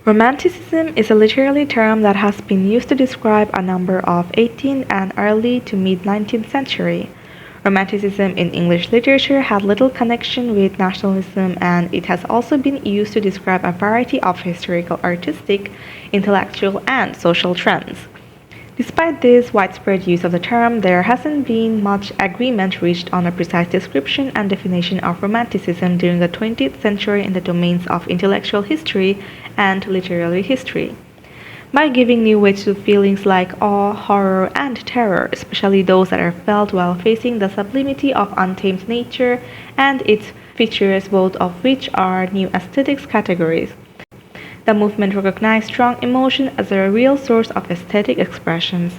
Romanticism is a literary term that has been used to describe a number of 18th and early to mid-19th century. Romanticism in English literature had little connection with nationalism, and it has also been used to describe a variety of historical, artistic, intellectual, and social trends. Despite this widespread use of the term, there hasn't been much agreement reached on a precise description and definition of Romanticism during the 20th century in the domains of intellectual history and literary history. By giving new weight to feelings like awe, horror, and terror, especially those that are felt while facing the sublimity of untamed nature and its features, both of which are new aesthetics categories. The movement recognized strong emotion as a real source of aesthetic expressions.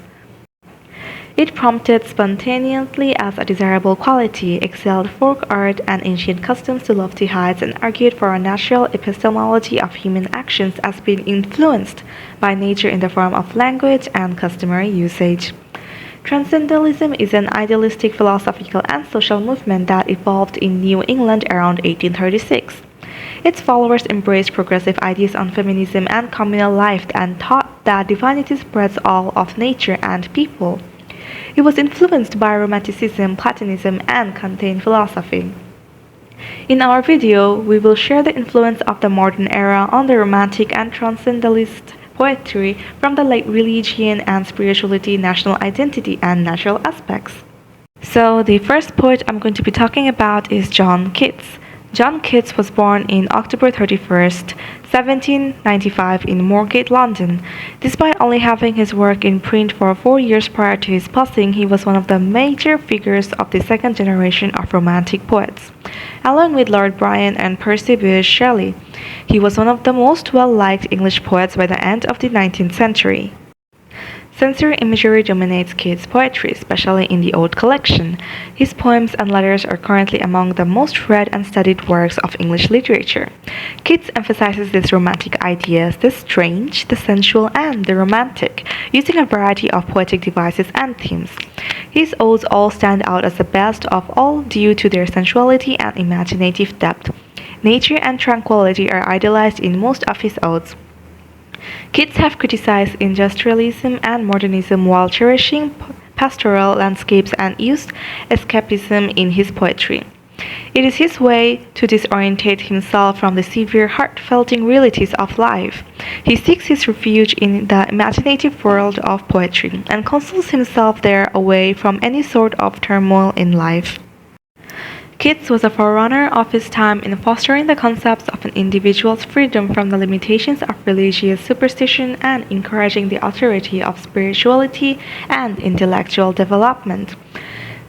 It prompted spontaneity as a desirable quality, excelled folk art and ancient customs to lofty heights, and argued for a natural epistemology of human actions as being influenced by nature in the form of language and customary usage. Transcendentalism is an idealistic philosophical and social movement that evolved in New England around 1836. Its followers embraced progressive ideas on feminism and communal life and taught that divinity spreads all of nature and people. It was influenced by Romanticism, Platonism, and Kantian philosophy. In our video, we will share the influence of the modern era on the Romantic and Transcendentalist poetry from the late religion and spirituality, national identity, and natural aspects. So the first poet I'm going to be talking about is John Keats. John Keats was born on October 31st, 1795 in Moorgate, London. Despite only having his work in print for 4 years prior to his passing, he was one of the major figures of the second generation of Romantic poets. Along with Lord Byron and Percy Bysshe Shelley, he was one of the most well-liked English poets by the end of the 19th century. Sensory imagery dominates Keats' poetry, especially in the Ode collection. His poems and letters are currently among the most read and studied works of English literature. Keats emphasizes these romantic ideas, the strange, the sensual, and the romantic, using a variety of poetic devices and themes. His odes all stand out as the best of all due to their sensuality and imaginative depth. Nature and tranquility are idealized in most of his odes. Keats have criticized industrialism and modernism while cherishing pastoral landscapes and used escapism in his poetry. It is his way to disorientate himself from the severe, heart-felting realities of life. He seeks his refuge in the imaginative world of poetry and consoles himself there away from any sort of turmoil in life. Keats was a forerunner of his time in fostering the concepts of an individual's freedom from the limitations of religious superstition and encouraging the authority of spirituality and intellectual development.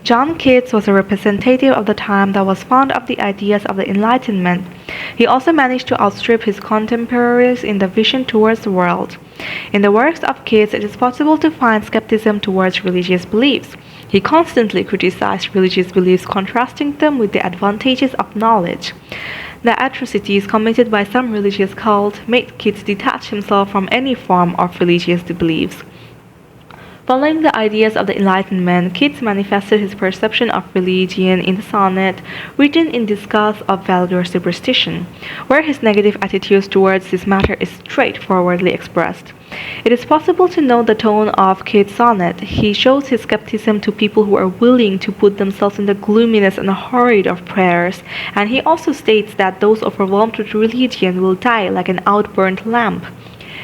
John Keats was a representative of the time that was fond of the ideas of the Enlightenment. He also managed to outstrip his contemporaries in the vision towards the world. In the works of Keats, it is possible to find skepticism towards religious beliefs. He constantly criticized religious beliefs, contrasting them with the advantages of knowledge. The atrocities committed by some religious cults made Keats detach himself from any form of religious beliefs. Following the ideas of the Enlightenment, Keats manifested his perception of religion in the sonnet written in disgust of vulgar superstition, where his negative attitudes towards this matter is straightforwardly expressed. It is possible to note the tone of Keats' sonnet. He shows his skepticism to people who are willing to put themselves in the gloominess and horror of prayers, and he also states that those overwhelmed with religion will die like an outburnt lamp,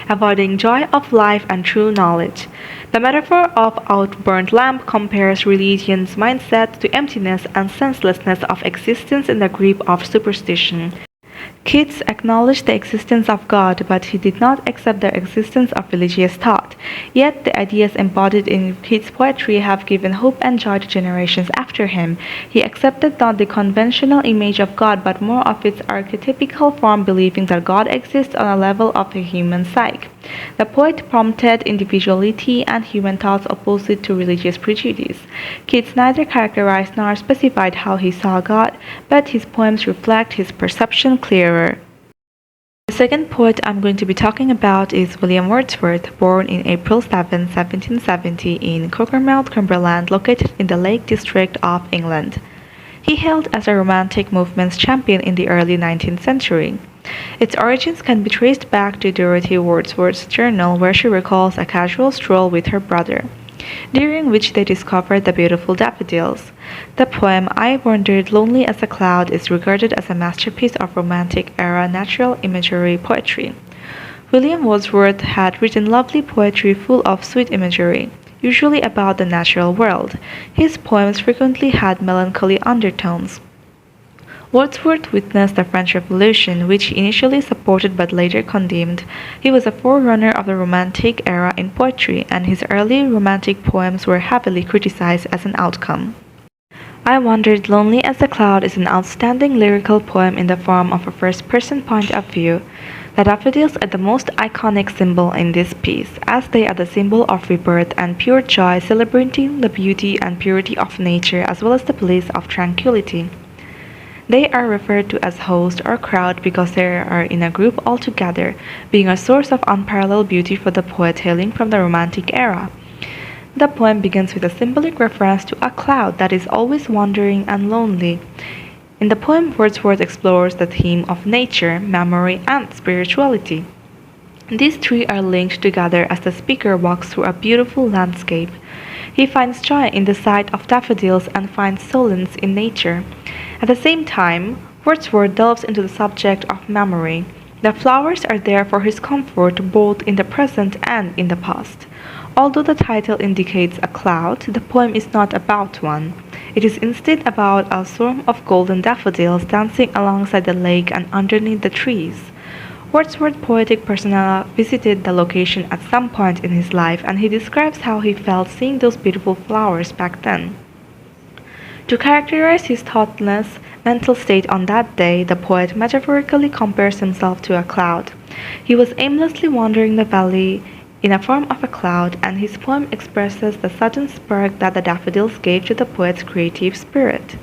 avoiding joy of life and true knowledge. The metaphor of outburnt lamp compares religion's mindset to emptiness and senselessness of existence in the grip of superstition. Keats acknowledged the existence of God, but he did not accept the existence of religious thought. Yet the ideas embodied in Keats' poetry have given hope and joy to generations after him. He accepted not the conventional image of God, but more of its archetypical form, believing that God exists on a level of the human psyche. The poet prompted individuality and human thoughts opposite to religious prejudice. Keats neither characterized nor specified how he saw God, but his poems reflect his perception clearer. The second poet I'm going to be talking about is William Wordsworth, born in April 7, 1770 in Cockermouth, Cumberland, located in the Lake District of England. He hailed as a Romantic movement's champion in the early 19th century. Its origins can be traced back to Dorothy Wordsworth's journal, where she recalls a casual stroll with her brother, during which they discovered the beautiful daffodils. The poem "I Wandered Lonely as a Cloud" is regarded as a masterpiece of Romantic-era natural imagery poetry. William Wordsworth had written lovely poetry full of sweet imagery, usually about the natural world. His poems frequently had melancholy undertones. Wordsworth witnessed the French Revolution, which he initially supported but later condemned. He was a forerunner of the Romantic era in poetry, and his early Romantic poems were heavily criticized as an outcome. "I Wandered Lonely as a Cloud" is an outstanding lyrical poem in the form of a first-person point of view. The daffodils are the most iconic symbol in this piece, as they are the symbol of rebirth and pure joy, celebrating the beauty and purity of nature as well as the bliss of tranquility. They are referred to as host or crowd because they are in a group all together, being a source of unparalleled beauty for the poet hailing from the Romantic era. The poem begins with a symbolic reference to a cloud that is always wandering and lonely. In the poem, Wordsworth explores the theme of nature, memory, and spirituality. These three are linked together as the speaker walks through a beautiful landscape. He finds joy in the sight of daffodils and finds solace in nature. At the same time, Wordsworth delves into the subject of memory. The flowers are there for his comfort both in the present and in the past. Although the title indicates a cloud, the poem is not about one. It is instead about a swarm of golden daffodils dancing alongside the lake and underneath the trees. Wordsworth's poetic persona visited the location at some point in his life, and he describes how he felt seeing those beautiful flowers back then. To characterize his thoughtless mental state on that day, the poet metaphorically compares himself to a cloud. He was aimlessly wandering the valley in a form of a cloud, and his poem expresses the sudden spark that the daffodils gave to the poet's creative spirit.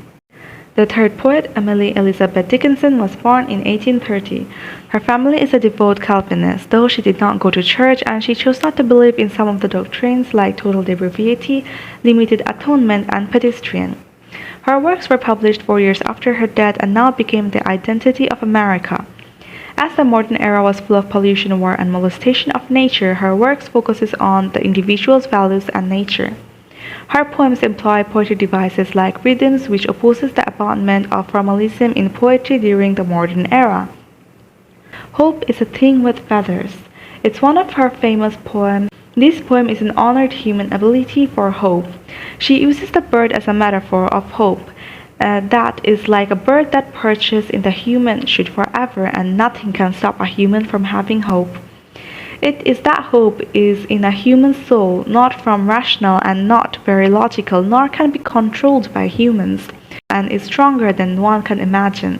The third poet, Emily Elizabeth Dickinson, was born in 1830. Her family is a devout Calvinist, though she did not go to church and she chose not to believe in some of the doctrines like total depravity, limited atonement, and pedestrian. Her works were published 4 years after her death and now became the identity of America. As the modern era was full of pollution, war, and molestation of nature, her works focuses on the individual's values and nature. Her poems employ poetry devices like rhythms, which opposes the abandonment of formalism in poetry during the modern era. Hope is a thing with feathers. It's one of her famous poems. This poem is an honored human ability for hope. She uses the bird as a metaphor of hope. That is like a bird that perches in the human should forever, and nothing can stop a human from having hope. It is that hope is in a human soul, not from rational and not very logical, nor can be controlled by humans, and is stronger than one can imagine.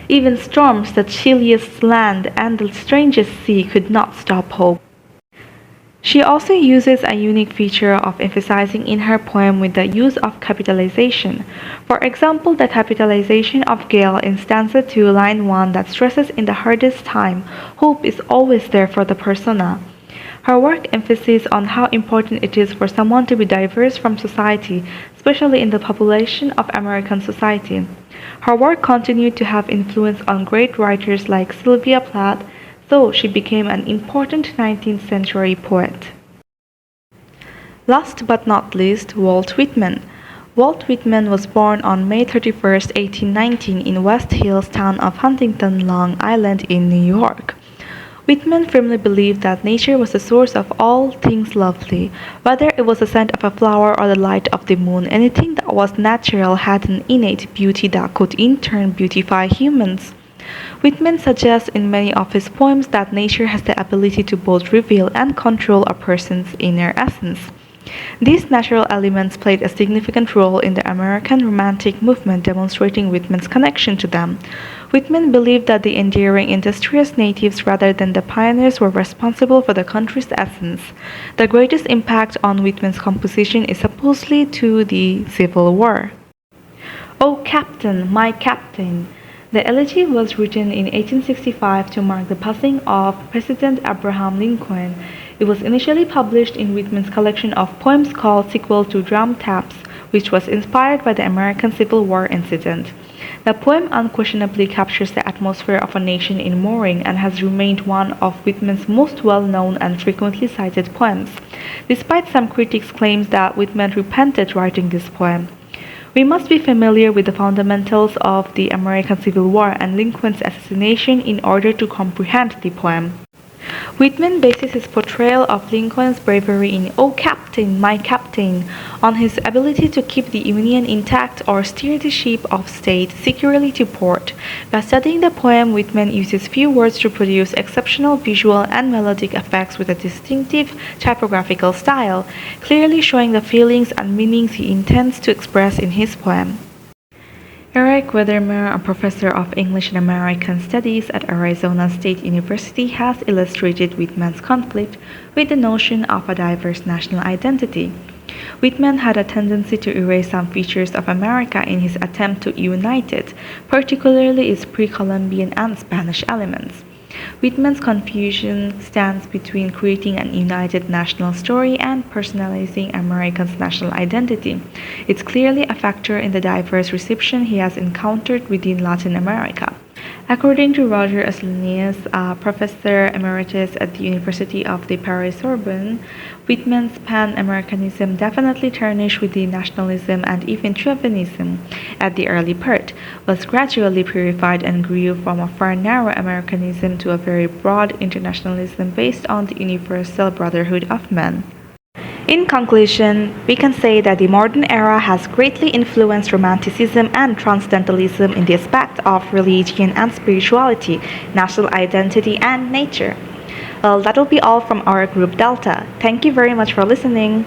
Even storms, the chilliest land, and the strangest sea could not stop hope. She also uses a unique feature of emphasizing in her poem with the use of capitalization. For example, the capitalization of Gale in stanza 2, line 1 that stresses in the hardest time, hope is always there for the persona. Her work emphasizes on how important it is for someone to be diverse from society, especially in the population of American society. Her work continued to have influence on great writers like Sylvia Plath, though she became an important 19th century poet. Last but not least, Walt Whitman. Walt Whitman was born on May 31, 1819 in West Hills town of Huntington, Long Island in New York. Whitman firmly believed that nature was the source of all things lovely. Whether it was the scent of a flower or the light of the moon, anything that was natural had an innate beauty that could in turn beautify humans. Whitman suggests in many of his poems that nature has the ability to both reveal and control a person's inner essence. These natural elements played a significant role in the American Romantic movement, demonstrating Whitman's connection to them. Whitman believed that the enduring industrious natives rather than the pioneers were responsible for the country's essence. The greatest impact on Whitman's composition is supposedly to the Civil War. "O Captain, my Captain! The elegy was written in 1865 to mark the passing of President Abraham Lincoln. It was initially published in Whitman's collection of poems called Sequel to Drum Taps, which was inspired by the American Civil War incident. The poem unquestionably captures the atmosphere of a nation in mourning and has remained one of Whitman's most well-known and frequently cited poems, despite some critics' claims that Whitman repented writing this poem. We must be familiar with the fundamentals of the American Civil War and Lincoln's assassination in order to comprehend the poem. Whitman bases his portrayal of Lincoln's bravery in "Oh Captain, my Captain" on his ability to keep the Union intact or steer the ship of state securely to port. By studying the poem, Whitman uses few words to produce exceptional visual and melodic effects with a distinctive typographical style, clearly showing the feelings and meanings he intends to express in his poem. Eric Wethermer, a professor of English and American Studies at Arizona State University, has illustrated Whitman's conflict with the notion of a diverse national identity. Whitman had a tendency to erase some features of America in his attempt to unite it, particularly its pre-Columbian and Spanish elements. Whitman's confusion stands between creating an united national story and personalizing Americans' national identity. It's clearly a factor in the diverse reception he has encountered within Latin America. According to Roger Aslanius, a professor emeritus at the University of the Paris-Sorbonne, Whitman's Pan-Americanism definitely tarnished with the nationalism and even chauvinism at the early part, was gradually purified and grew from a far narrow Americanism to a very broad internationalism based on the universal brotherhood of men. In conclusion, we can say that the modern era has greatly influenced Romanticism and Transcendentalism in the aspect of religion and spirituality, national identity, and nature. Well, that will be all from our group Delta. Thank you very much for listening.